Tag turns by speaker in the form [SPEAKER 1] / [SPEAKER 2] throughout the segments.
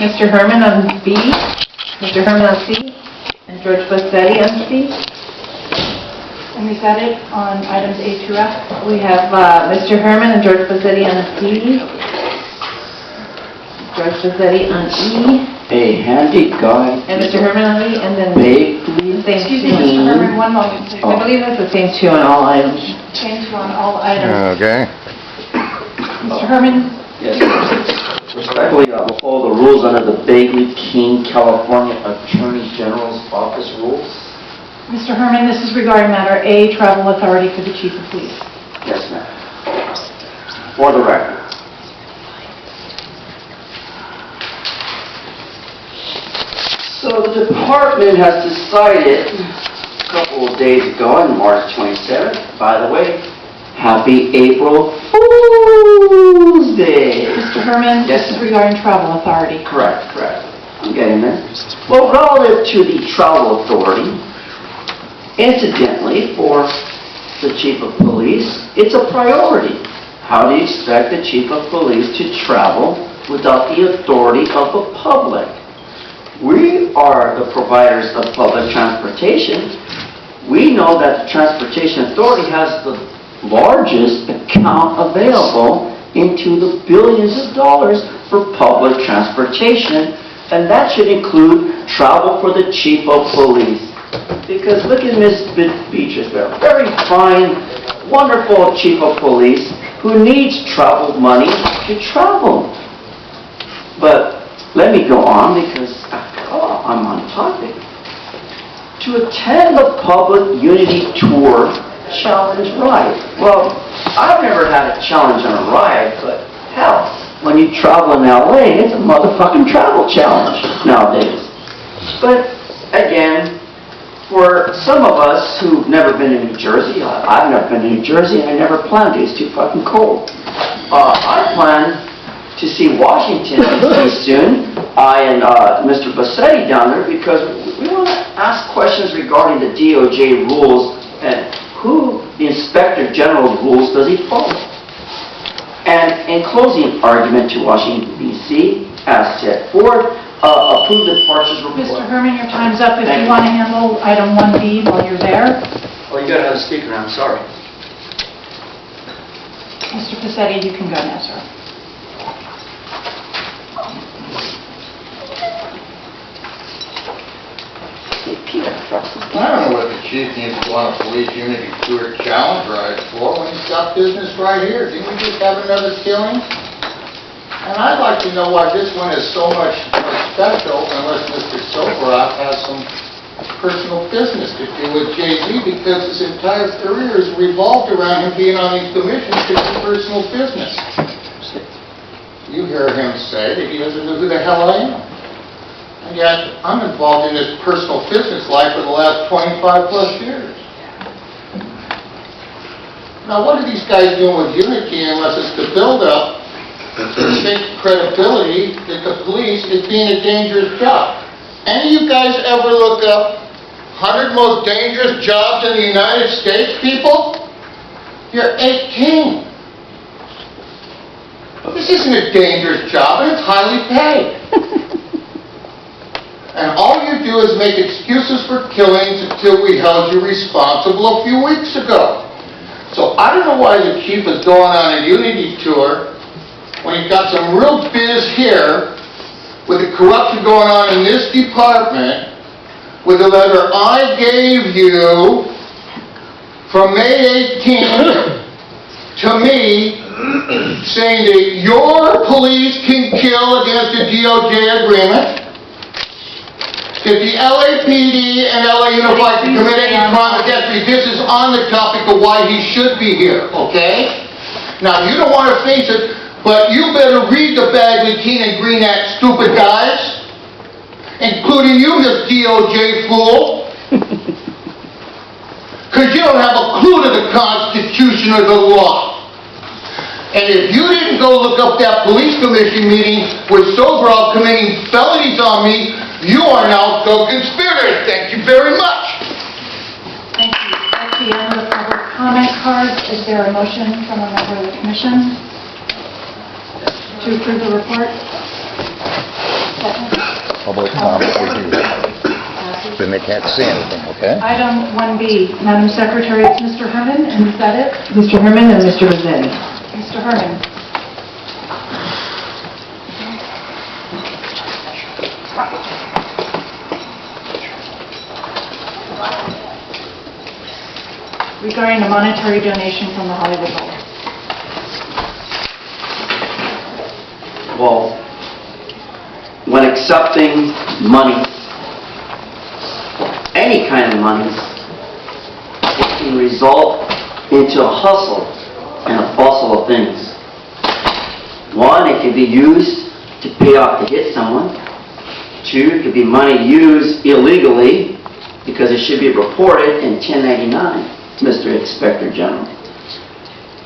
[SPEAKER 1] Mr. Herman on B, Mr. Herman on C, and George Bassetti on C.
[SPEAKER 2] And is that it on items A through F?
[SPEAKER 1] We have Mr. Herman and George Bassetti on C, George Bassetti on E,
[SPEAKER 3] A handy guy.
[SPEAKER 1] and Mr. Herman on E, and then
[SPEAKER 3] Vaguely
[SPEAKER 1] the same
[SPEAKER 2] Excuse me,
[SPEAKER 1] two.
[SPEAKER 2] Mr. Herman, one moment, please.
[SPEAKER 1] I believe that's the same two on all items.
[SPEAKER 2] Change on all items.
[SPEAKER 4] Okay.
[SPEAKER 2] Mr. Herman,
[SPEAKER 3] Yes. Respectfully, will follow the rules under the Bagley King, California Attorney General's Office rules.
[SPEAKER 2] Mr. Herman, this is regarding matter A, travel authority for the chief of police.
[SPEAKER 3] Yes, ma'am. For the record. So the department has decided a couple of days ago, on March 27th, by the way, happy April Fool's Day.
[SPEAKER 2] Mr. Herman,
[SPEAKER 3] Yes,
[SPEAKER 2] this is
[SPEAKER 3] ma'am.
[SPEAKER 2] regarding travel authority.
[SPEAKER 3] Correct. I'm getting there. Well, relative to the travel authority, incidentally, for the chief of police, it's a priority. How do you expect the chief of police to travel without the authority of the public? We are the providers of public transportation. We know that the Transportation Authority has the largest account available into the billions of dollars for public transportation, and that should include travel for the chief of police. Because look at Ms. Beatrice there, very fine, wonderful chief of police who needs travel money to travel. But let me go on because after all, I'm on topic. To attend the public unity tour challenge ride. Well, I've never had a challenge on a ride, but hell, when you travel in LA, it's a motherfucking travel challenge nowadays. But again, for some of us who've never been in New Jersey, I've never been to New Jersey and I never planned to, it's too fucking cold. I plan to see Washington D.C. soon, I and Mr. Bassetti down there, because we want to ask questions regarding the DOJ rules and who the Inspector General's rules does he follow. And in closing argument to Washington D.C., as set forth, approve the departures report.
[SPEAKER 2] Mr. Herman, your time's up. If
[SPEAKER 3] Thank
[SPEAKER 2] you
[SPEAKER 3] you.
[SPEAKER 2] want to handle item 1B while you're there.
[SPEAKER 3] Oh, you got another speaker, I'm sorry.
[SPEAKER 2] Mr. Passetti, you can go now, sir.
[SPEAKER 5] I don't know what the chief needs to go on a police unity tour challenge ride for when he's got business right here. Didn't we just have another killing? And I'd like to know why this one is so much more special unless Mr. Soboroff has some personal business to do with JV, because his entire career is revolved around him being on these commissions to do personal business. You hear him say that he doesn't know who the hell I am. And yet, I'm involved in this personal business life for the last 25 plus years. Now, what are these guys doing with unity unless it's to build up the fake credibility that the police is being a dangerous job? Any of you guys ever look up 100 most dangerous jobs in the United States, people? You're 18. This isn't a dangerous job, and it's highly paid. And all you do is make excuses for killings until we held you responsible a few weeks ago. So I don't know why the chief is going on a unity tour when you've got some real biz here with the corruption going on in this department, with a letter I gave you from May 18th to me saying that your police can kill against the DOJ agreement, that the LAPD and LA Unified can commit any crime against me. This is on the topic of why he should be here, okay? Now, you don't want to face it, but you better read the Bagley, Keene, and Green Act, stupid guys, including you, this DOJ fool, because you don't have a clue to the Constitution or the law. And if you didn't go look up that police commission meeting with Soboroff committing felonies on me, you are now co-conspirators. Thank you very much.
[SPEAKER 2] Thank you. That's the end of the public comment cards. Is there a motion from a member of the commission to approve the report? Second.
[SPEAKER 4] public comment review. Then they can't say anything, okay?
[SPEAKER 2] Item 1B, Madam Secretary, it's Mr. Herman, and is that it?
[SPEAKER 1] Mr. Herman and Mr. Rossetti.
[SPEAKER 2] Mr. Herman. Regarding a monetary donation from the Hollywood Bowl.
[SPEAKER 3] Well, when accepting money, any kind of money, it can result into a hustle and a bustle of things. One, it can be used to pay off to hit someone. Two, it could be money used illegally because it should be reported in 1099, Mr. Inspector General.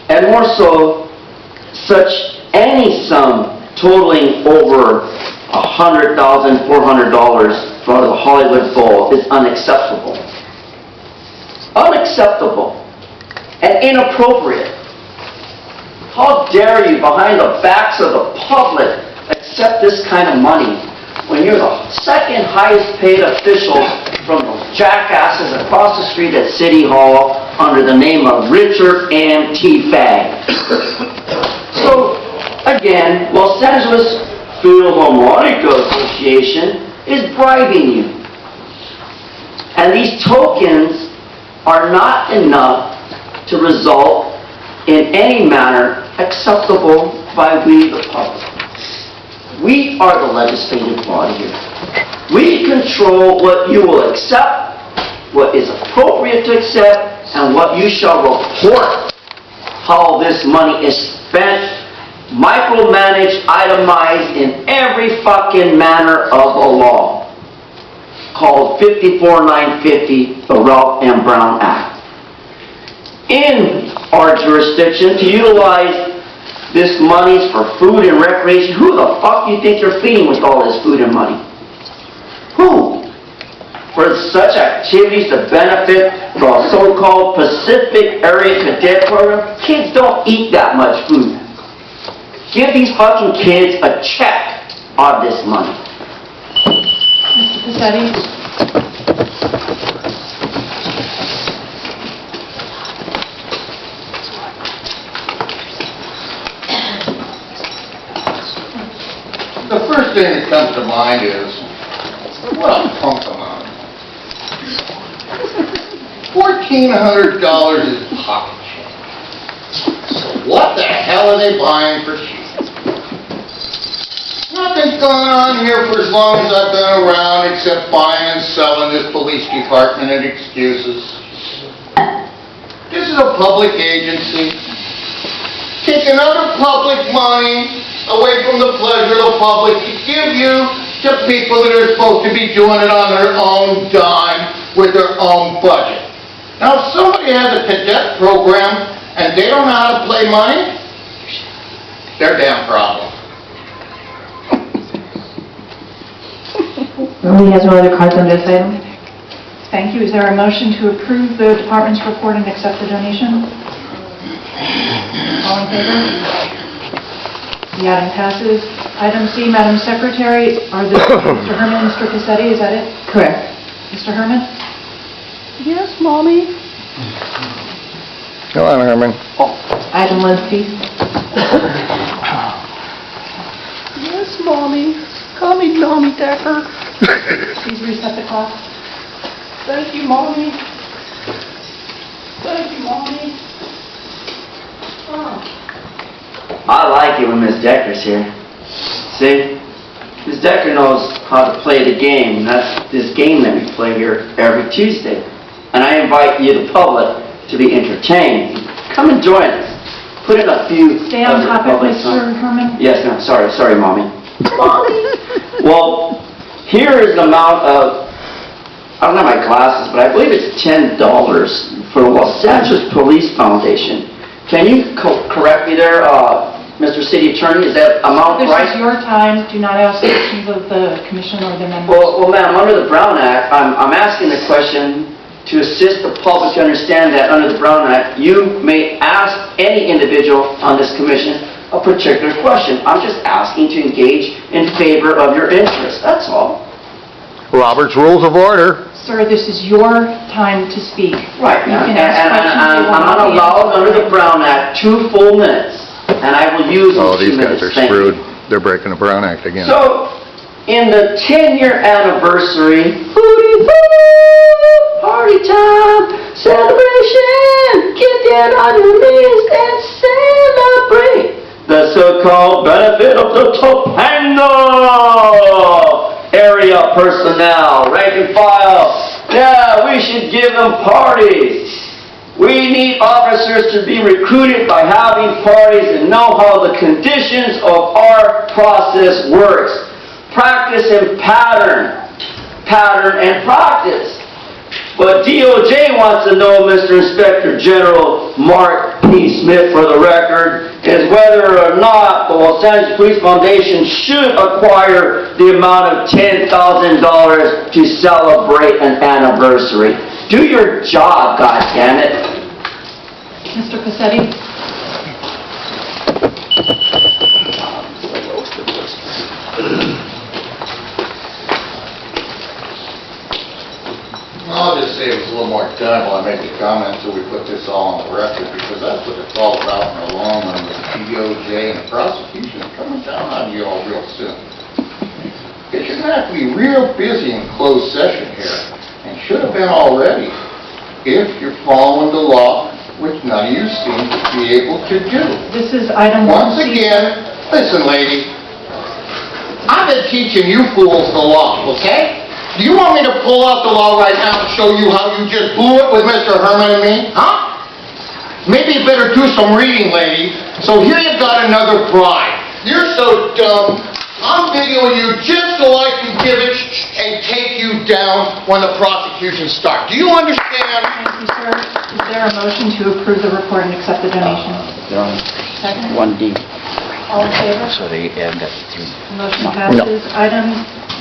[SPEAKER 3] And more so, any sum totaling over $100,000, $400 for the Hollywood Bowl is unacceptable. Unacceptable and inappropriate. How dare you, behind the backs of the public, accept this kind of money when you're the second highest paid official from those jackasses across the street at City Hall under the name of Richard M. T. Fagg. So, again, Los Angeles Philharmonic Association is bribing you. And these tokens are not enough to result in any manner acceptable by we the public. We are the legislative body here. We control what you will accept, what is appropriate to accept, and what you shall report how this money is spent, micromanaged, itemized in every fucking manner of a law called 54950, the Ralph M. Brown Act. In our jurisdiction, to utilize this money for food and recreation, who the fuck do you think you're feeding with all this food and money? Who? For such activities to benefit the so-called Pacific Area Cadet Program, kids don't eat that much food. Give these fucking kids a check on this money.
[SPEAKER 2] Mr. Cassetti?
[SPEAKER 5] The first thing that comes to mind is, what a punk amount. $1,400 is pocket change. So what the hell are they buying for cheap? Nothing's going on here for as long as I've been around except buying and selling this police department and excuses. This is a public agency. Taking other public money away from the pleasure of the public to give you to people that are supposed to be doing it on their own dime with their own budget. Now, if somebody has a cadet program and they don't know how to play money, their damn problem.
[SPEAKER 1] Nobody has no other cards on this item?
[SPEAKER 2] Thank you. Is there a motion to approve the department's report and accept the donation? All in favor? The item passes. Item C, Madam Secretary, are the Mr. Herman and Mr. Cassetti, is that it?
[SPEAKER 1] Correct.
[SPEAKER 2] Mr. Herman?
[SPEAKER 6] Yes, Mommy?
[SPEAKER 4] Come on, Herman.
[SPEAKER 1] Item 1C.
[SPEAKER 6] Yes, Mommy. Call me Mommy Decker.
[SPEAKER 2] Please reset the clock.
[SPEAKER 6] Thank you, Mommy. Thank you, Mommy. Oh.
[SPEAKER 3] I like it when Ms. Decker's here. See? Ms. Decker knows how to play the game, and that's this game that we play here every Tuesday. And I invite you, the public, to be entertained. Come and join us. Put in a few...
[SPEAKER 2] Stay on
[SPEAKER 3] other
[SPEAKER 2] topic,
[SPEAKER 3] public
[SPEAKER 2] Mr.
[SPEAKER 3] songs.
[SPEAKER 2] Herman.
[SPEAKER 3] Yes, ma'am. Sorry, Mommy. Well, here is an amount of, I don't have my glasses, but I believe it's $10 for the Los Angeles Police Foundation. Can you correct me there, Mr. City Attorney? Is that amount
[SPEAKER 2] This
[SPEAKER 3] right?
[SPEAKER 2] is your time. Do not ask questions of the commission or the members.
[SPEAKER 3] Well, ma'am, under the Brown Act, I'm asking the question to assist the public to understand that under the Brown Act, you may ask any individual on this commission a particular question. I'm just asking to engage in favor of your interest, that's all.
[SPEAKER 4] Robert's Rules of Order.
[SPEAKER 2] Sir, this is your time to speak.
[SPEAKER 3] Right,
[SPEAKER 2] You
[SPEAKER 3] and
[SPEAKER 2] can ask questions that will
[SPEAKER 3] I'm
[SPEAKER 2] not
[SPEAKER 3] not
[SPEAKER 2] be
[SPEAKER 3] allowed
[SPEAKER 2] answered.
[SPEAKER 3] under the Brown Act 2 full minutes, and I will use
[SPEAKER 4] Oh,
[SPEAKER 3] these 2
[SPEAKER 4] these guys
[SPEAKER 3] minutes.
[SPEAKER 4] are
[SPEAKER 3] Thank you.
[SPEAKER 4] screwed. They're breaking the Brown Act again.
[SPEAKER 3] So, in the 10-year anniversary, party time, celebration, get down on your knees and celebrate the so-called benefit of the Topanga area personnel, rank and file. Yeah, we should give them parties. We need officers to be recruited by having parties and know how the conditions of our process works. Practice and pattern. Pattern and practice. But DOJ wants to know, Mr. Inspector General Mark P. Smith, for the record, is whether or not the Los Angeles Police Foundation should acquire the amount of $10,000 to celebrate an anniversary. Do your job, goddammit.
[SPEAKER 2] Mr. Cassetti?
[SPEAKER 5] I'll just say it was a little more time while I make the comment so we put this all on the record, because that's what it's all about in the long run with the DOJ and the prosecution coming down on you all real soon. Because you're going to have to be real busy in closed session here, and should have been already, if you're following the law, which none of you seem to be able to do.
[SPEAKER 2] This is item 1C.
[SPEAKER 5] Once again, listen, lady, I've been teaching you fools the law, okay? Do you want me to pull out the law right now and show you how you just blew it with Mr. Herman and me? Huh? Maybe you better do some reading, lady. So here you've got another bribe. You're so dumb. I'm videoing you just so I can give it and take you down when the prosecution starts. Do you understand?
[SPEAKER 2] Thank you, sir. Is there a motion to approve the report and accept the donation? Second?
[SPEAKER 6] 1D.
[SPEAKER 2] All in favor?
[SPEAKER 6] So they add that to...
[SPEAKER 2] Motion passes. Item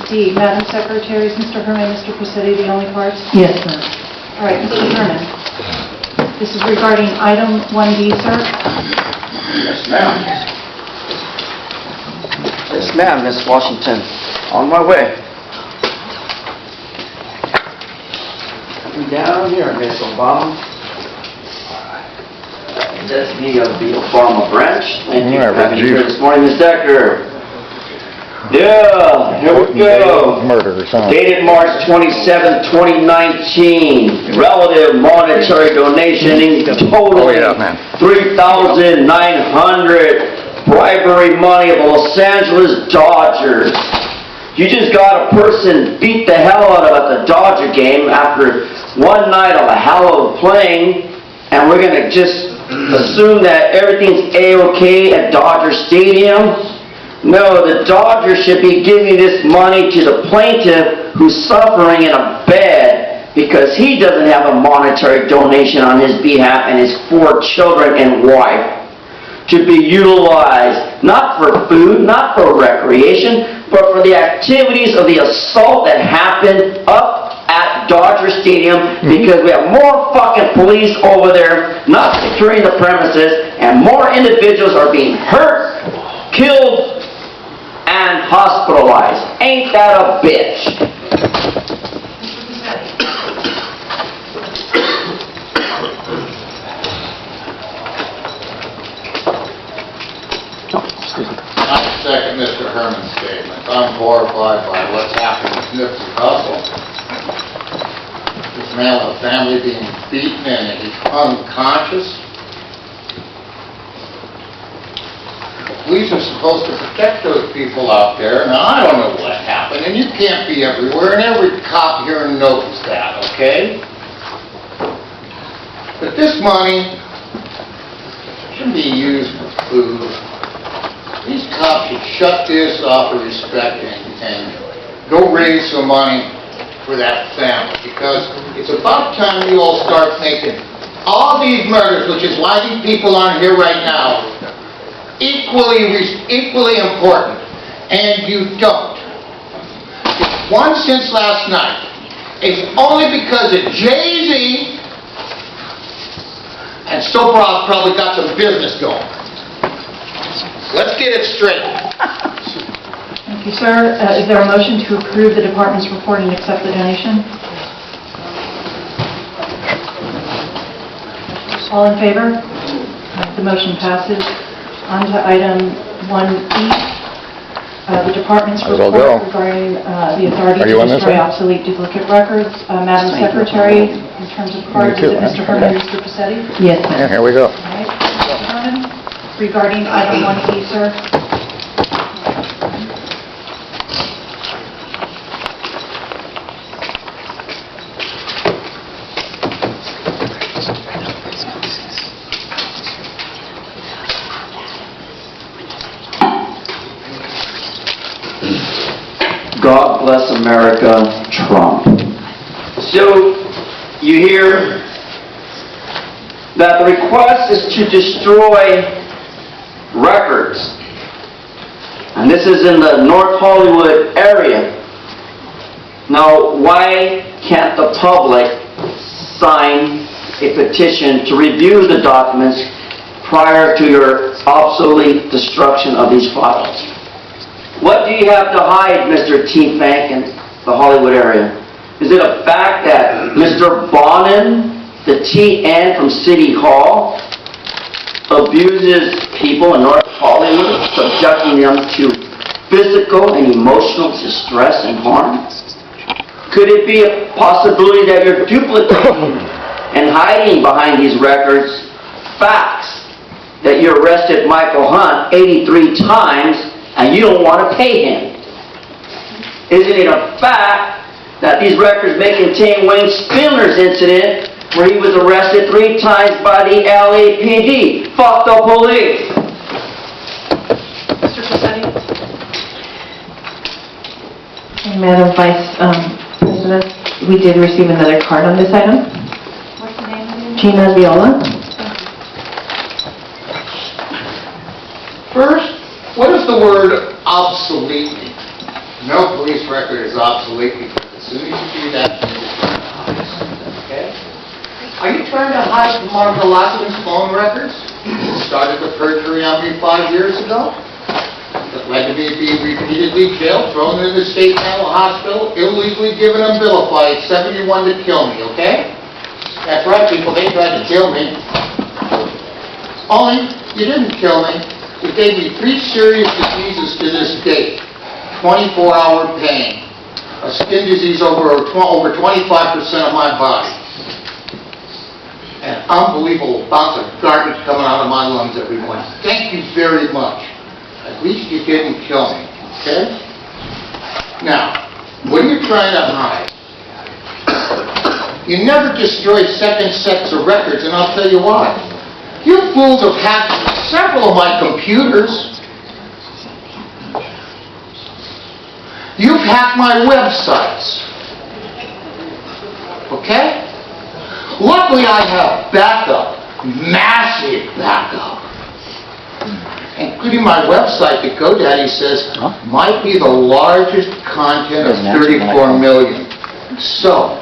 [SPEAKER 2] D, Madam Secretary, is Mr. Herman, Mr. Cassetti the only parts?
[SPEAKER 1] Yes, ma'am.
[SPEAKER 2] All right, Mr. Herman. This is regarding item 1D, sir.
[SPEAKER 5] Yes, ma'am.
[SPEAKER 3] Yes, ma'am, Miss Washington. On my way. Coming down here, Miss Obama. That's me of the Obama branch. Thank you for having me here this morning, Ms. Decker. Yeah, here we go.
[SPEAKER 4] Murders, huh?
[SPEAKER 3] Dated March 27, 2019. Relative monetary donation in total
[SPEAKER 4] Oh, yeah, man.
[SPEAKER 3] $3,900. Bribery money of the Los Angeles Dodgers. You just got a person beat the hell out of at the Dodger game after one night of a hell of playing, and we're gonna just assume that everything's A-okay at Dodger Stadium? No, the Dodgers should be giving this money to the plaintiff who's suffering in a bed because he doesn't have a monetary donation on his behalf and his 4 children and wife to be utilized not for food, not for recreation, but for the activities of the assault that happened up at Dodger Stadium because we have more fucking police over there not securing the premises and more individuals are being hurt, killed, and hospitalized. Ain't that a bitch?
[SPEAKER 5] I second Mr. Herman's statement. I'm horrified by what's happened with Nipsey Hussle. This man with a family being beaten and he's unconscious. The police are supposed to protect those people out there. Now, I don't know what happened, and you can't be everywhere, and every cop here knows that, okay? But this money shouldn't be used for food. These cops should shut this off of respect and go raise some money for that family, because it's about time you all start making all these murders, which is why these people aren't here right now, equally important, and you don't. One since last night. It's only because of Jay-Z and Soprov probably got some business going. Let's get it straight.
[SPEAKER 2] Thank you, sir. Is there a motion to approve the department's report and accept the donation? All in favor? The motion passes. On to item 1E, the department's
[SPEAKER 4] Might as well
[SPEAKER 2] report
[SPEAKER 4] go.
[SPEAKER 2] regarding the authority
[SPEAKER 4] Are you
[SPEAKER 2] to
[SPEAKER 4] on this
[SPEAKER 2] destroy
[SPEAKER 4] one?
[SPEAKER 2] obsolete duplicate records. Madam Secretary, in terms of cards,
[SPEAKER 4] too,
[SPEAKER 2] is it
[SPEAKER 4] huh?
[SPEAKER 2] Mr. Herman and
[SPEAKER 4] Okay.
[SPEAKER 2] Mr. Passetti?
[SPEAKER 1] Yes,
[SPEAKER 4] Yeah,
[SPEAKER 1] ma'am.
[SPEAKER 4] here we go.
[SPEAKER 2] All right, Mr. Herman, regarding item 1E, sir.
[SPEAKER 3] God bless America, Trump. So, you hear that the request is to destroy records. And this is in the North Hollywood area. Now, why can't the public sign a petition to review the documents prior to your obsolete destruction of these files? What do you have to hide, Mr. T. Fank, in the Hollywood area? Is it a fact that Mr. Bonin, the TN from City Hall, abuses people in North Hollywood, subjecting them to physical and emotional distress and harm? Could it be a possibility that you're duplicating and hiding behind these records facts that you arrested Michael Hunt 83 times and you don't want to pay him? Isn't it a fact that these records may contain Wayne Spindler's incident where he was arrested 3 times by the LAPD? Fuck the police!
[SPEAKER 2] Mr. Passetti?
[SPEAKER 1] Madam Vice President, we did receive another card on this item.
[SPEAKER 2] What's the name again?
[SPEAKER 1] Gina Viola.
[SPEAKER 5] First, what does the word obsolete mean? No police record is obsolete because as soon as you do that, you return to office. Okay? Are you trying to hide from Mark Golasson's phone records? Started the perjury on me 5 years ago. That led to me being repeatedly jailed, thrown into the state mental hospital, illegally given a bill of fare at 71 to kill me, okay? That's right, people, they tried to kill me. Only, you didn't kill me. You gave me 3 serious diseases to this date. 24-hour pain. A skin disease over 25% of my body. An unbelievable bounce of garbage coming out of my lungs every morning. Thank you very much. At least you didn't kill me, okay? Now, what are you trying to hide? You never destroyed second sets of records, and I'll tell you why. You fools have hacked several of my computers. You've hacked my websites. Okay? Luckily, I have backup. Massive backup. Including my website that GoDaddy says might be the largest content of 34 million. So,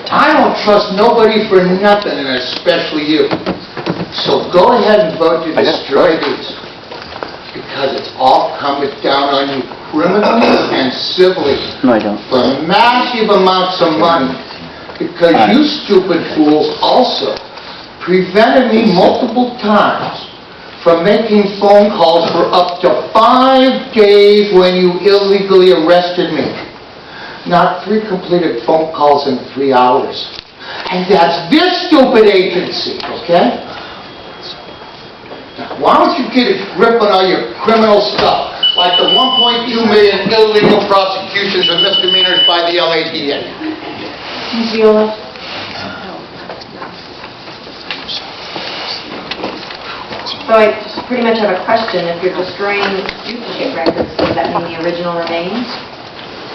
[SPEAKER 5] I don't trust nobody for nothing, and especially you. So go ahead and vote to destroy these. Because it's all coming down on you criminally and civilly.
[SPEAKER 6] No, I don't.
[SPEAKER 5] For massive amounts of money. Because you stupid fools also prevented me multiple times from making phone calls for up to 5 days when you illegally arrested me. Not 3 completed phone calls in 3 hours. And that's this stupid agency, okay? Now, why don't you get a grip on all your criminal stuff, like the 1.2 million illegal prosecutions and misdemeanors by the LAPD?
[SPEAKER 2] Ms. Viola?
[SPEAKER 7] So I just pretty much have a question. If you're destroying duplicate records, does that mean the original remains?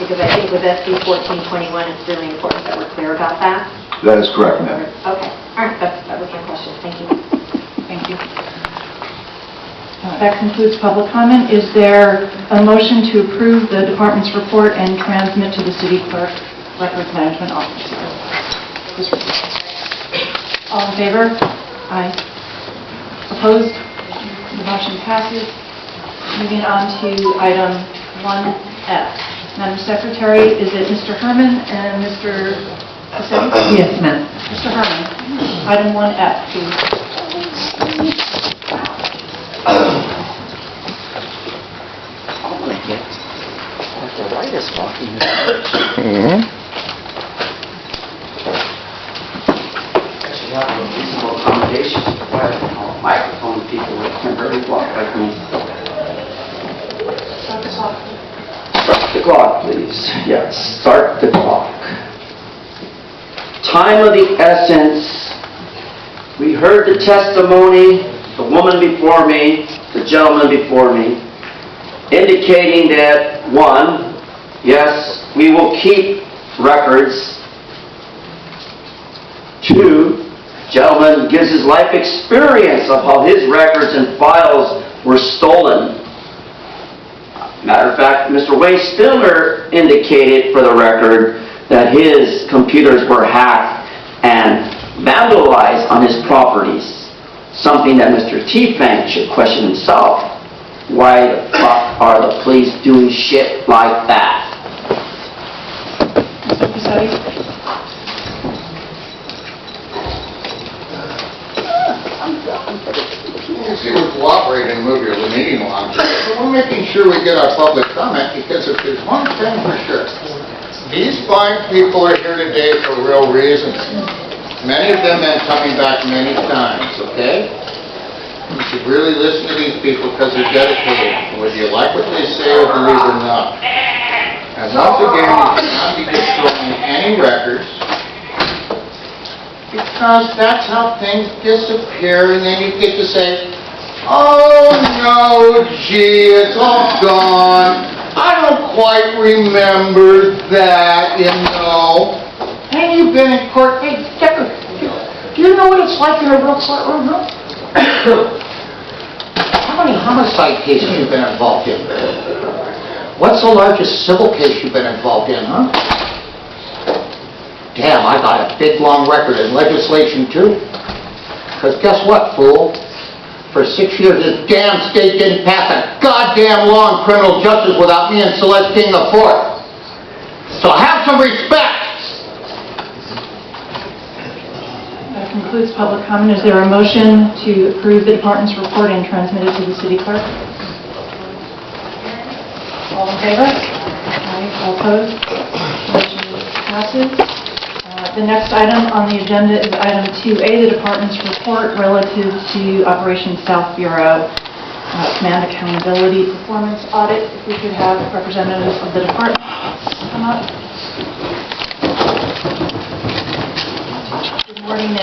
[SPEAKER 7] Because I think with SB 1421, it's really important that we're clear about that.
[SPEAKER 8] That is correct, ma'am.
[SPEAKER 7] Okay, all right, that was my question. Thank you.
[SPEAKER 2] Thank you. That concludes public comment. Is there a motion to approve the department's report and transmit to the city clerk, records management officer? All in favor? Aye. Opposed? The motion passes. Moving on to item 1 F. Madam Secretary, is it Mr. Herman and Mr. Cassetti?
[SPEAKER 1] Yes, ma'am.
[SPEAKER 2] Mr. Herman, item 1F, please.
[SPEAKER 3] Arthritis walking.
[SPEAKER 4] Mhm.
[SPEAKER 3] Actually, have a reasonable accommodation to provide a microphone to people that can barely walk like me. Start the clock, please. Yes, start the clock. Time of the essence. We heard the testimony, the woman before me, the gentleman before me, indicating that, one, yes, we will keep records. Two, gentleman gives his life experience of how his records and files were stolen. Matter of fact, Mr. Wayne Stiller indicated for the record that his computers were hacked and vandalized on his properties. Something that Mr. T-Fang should question himself. Why the fuck are the police doing shit like that?
[SPEAKER 2] Mr. Cassetti?
[SPEAKER 5] You see, we're cooperating and move your meeting along, but we're making sure we get our public comment, because if there's one thing for sure, these fine people are here today for real reasons. Many of them been coming back many times, okay? You should really listen to these people because they're dedicated, whether you like what they say or believe or not. And once again, you cannot be destroying any records, because that's how things disappear, and then you get to say, oh no, gee, it's all gone. I don't quite remember that, you know. And you've been in court. Hey, Decker, do you know what it's like in a real courtroom, huh? How many homicide cases you've been involved in? What's the largest civil case you've been involved in, huh? Damn, I got a big, long record in legislation, too. Because guess what, fool? For 6 years, this damn state didn't pass a goddamn law on criminal justice without me and Celeste King IV. So have some respect!
[SPEAKER 2] That concludes public comment. Is there a motion to approve the department's report and transmit it to the city clerk? All in favor? Aye. All opposed? Motion passes. The next item on the agenda is item 2A, the department's report relative to Operation South Bureau Command Accountability Performance Audit. If we could have representatives of the department come up. Good morning.